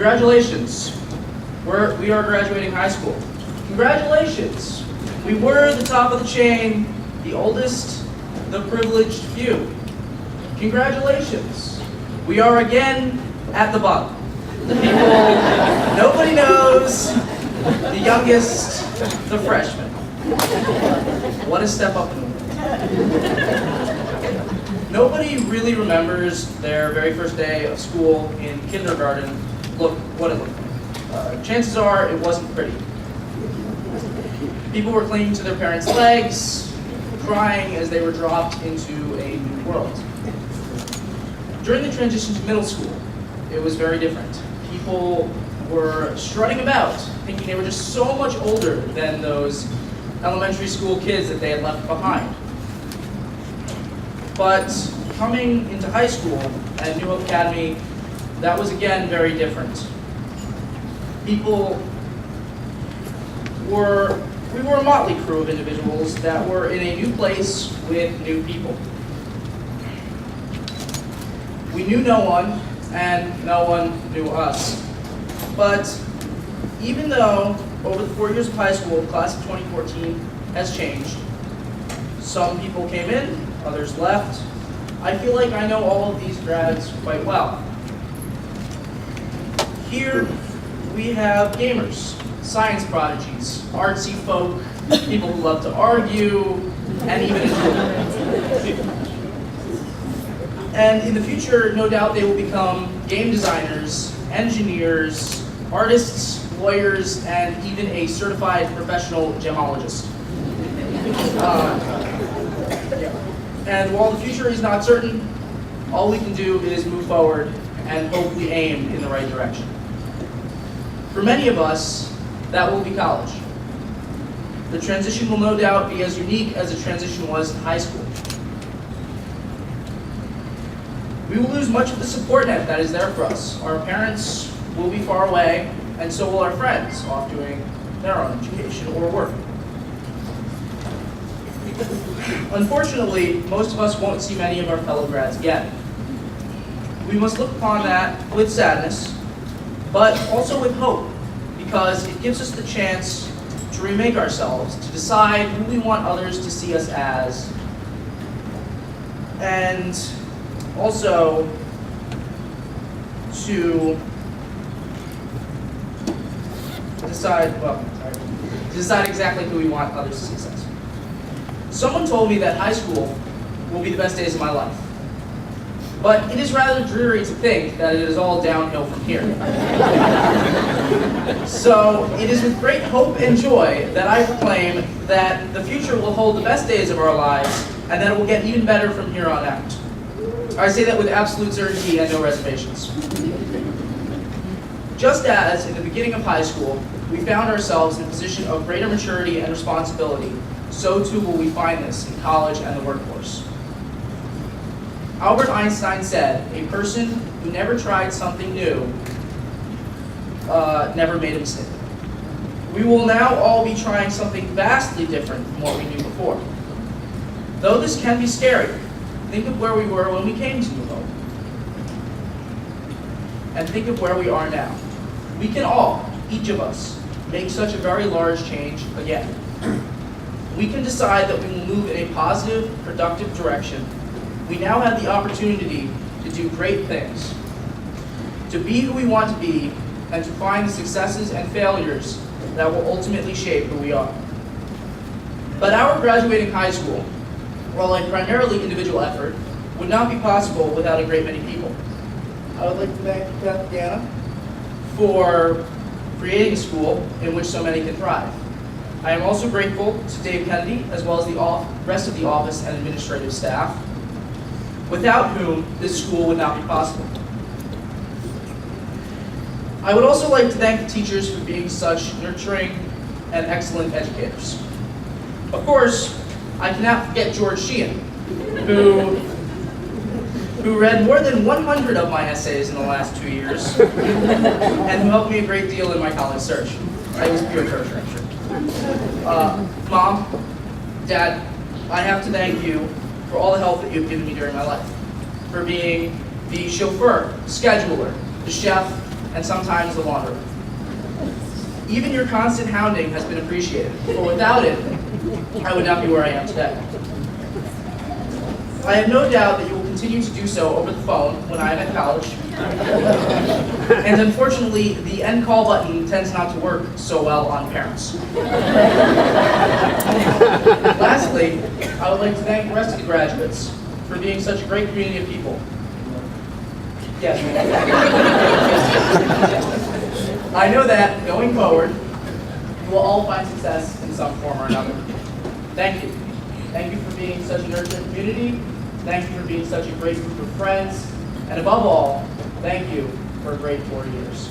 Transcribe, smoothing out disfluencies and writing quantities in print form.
Congratulations. We are graduating high school. Congratulations. We were the top of the chain, the oldest, the privileged few. Congratulations. We are again at the bottom. The people nobody knows, the youngest, the freshmen. What a step up in the world. Nobody really remembers their very first day of school in kindergarten. Look what it looked like. Chances are it wasn't pretty. People were clinging to their parents' legs, crying as they were dropped into a new world. During the transition to middle school, it was very different. People were strutting about, thinking they were just so much older than those elementary school kids that they had left behind. But coming into high school at New Hope Academy, that was again very different. We were a motley crew of individuals that were in a new place with new people. We knew no one, and no one knew us. But even though over the 4 years of high school, the class of 2014 has changed, some people came in, others left, I feel like I know all of these grads quite well. Here we have gamers, science prodigies, artsy folk, people who love to argue, and even introverts. And in the future, no doubt they will become game designers, engineers, artists, lawyers, and even a certified professional gemologist. And while the future is not certain, all we can do is move forward and hope we aim in the right direction. For many of us, that will be college. The transition will no doubt be as unique as the transition was in high school. We will lose much of the support net that is there for us. Our parents will be far away, and so will our friends, off doing their own education or work. Unfortunately, most of us won't see many of our fellow grads again. We must look upon that with sadness, but also with hope, because it gives us the chance to remake ourselves, to decide who we want others to see us as, and also to decide exactly who we want others to see us as. Someone told me that high school will be the best days of my life. But it is rather dreary to think that it is all downhill from here. So it is with great hope and joy that I proclaim that the future will hold the best days of our lives and that it will get even better from here on out. I say that with absolute certainty and no reservations. Just as in the beginning of high school, we found ourselves in a position of greater maturity and responsibility, so too will we find this in college and the workforce. Albert Einstein said, "A person who never tried something new never made a mistake." We will now all be trying something vastly different from what we knew before. Though this can be scary, think of where we were when we came to New Hope. And think of where we are now. We can all, each of us, make such a very large change again. We can decide that we will move in a positive, productive direction. We now have the opportunity to do great things, to be who we want to be, and to find the successes and failures that will ultimately shape who we are. But our graduating high school, while a primarily individual effort, would not be possible without a great many people. I would like to thank Beth Deanna for creating a school in which so many can thrive. I am also grateful to Dave Kennedy, as well as the rest of the office and administrative staff, without whom this school would not be possible. I would also like to thank the teachers for being such nurturing and excellent educators. Of course, I cannot forget George Sheehan, who read more than 100 of my essays in the last 2 years, and who helped me a great deal in my college search. I was pure treasure, I'm sure. Mom, Dad, I have to thank you for all the help that you've given me during my life, for being the chauffeur, scheduler, the chef, and sometimes the launderer. Even your constant hounding has been appreciated, for without it, I would not be where I am today. I have no doubt that you will continue to do so over the phone when I am at college. And unfortunately, the end call button tends not to work so well on parents. Lastly, I would like to thank the rest of the graduates for being such a great community of people. Yes. I know that, going forward, you will all find success in some form or another. Thank you. Thank you for being such a nurturing community. Thank you for being such a great group of friends. And above all, thank you for a great 4 years.